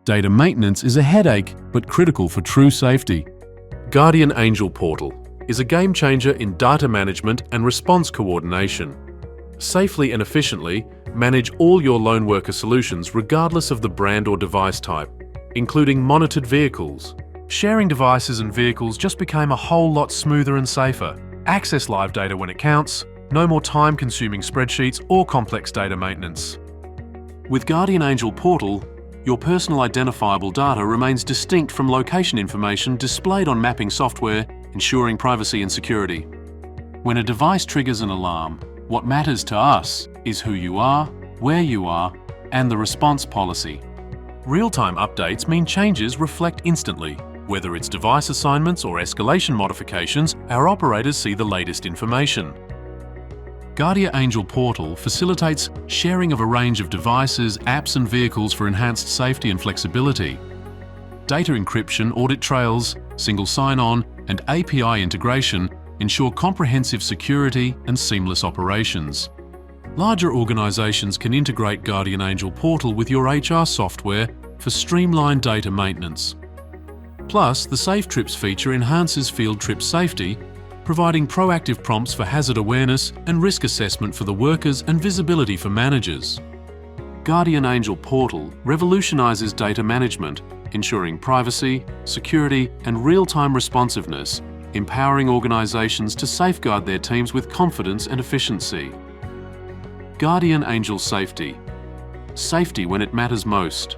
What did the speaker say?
Data maintenance is a headache, but critical for true safety. Guardian Angel Portal is a game changer in data management and response coordination. Safely and efficiently manage all your lone worker solutions regardless of the brand or device type, including monitored vehicles. Sharing devices and vehicles just became a whole lot smoother and safer. Access live data when it counts, no more time-consuming spreadsheets or complex data maintenance. With Guardian Angel Portal, your personal identifiable data remains distinct from location information displayed on mapping software, ensuring privacy and security. When a device triggers an alarm, what matters to us is who you are, where you are, and the response policy. Real-time updates mean changes reflect instantly. Whether it's device assignments or escalation modifications, our operators see the latest information. Guardian Angel Portal facilitates sharing of a range of devices, apps and vehicles for enhanced safety and flexibility. Data encryption, audit trails, single sign-on and API integration ensure comprehensive security and seamless operations. Larger organizations can integrate Guardian Angel Portal with your HR software for streamlined data maintenance. Plus, the Safe Trips feature enhances field trip safety, providing proactive prompts for hazard awareness and risk assessment for the workers and visibility for managers. Guardian Angel Portal revolutionizes data management, ensuring privacy, security, and real-time responsiveness, empowering organizations to safeguard their teams with confidence and efficiency. Guardian Angel Safety. Safety when it matters most.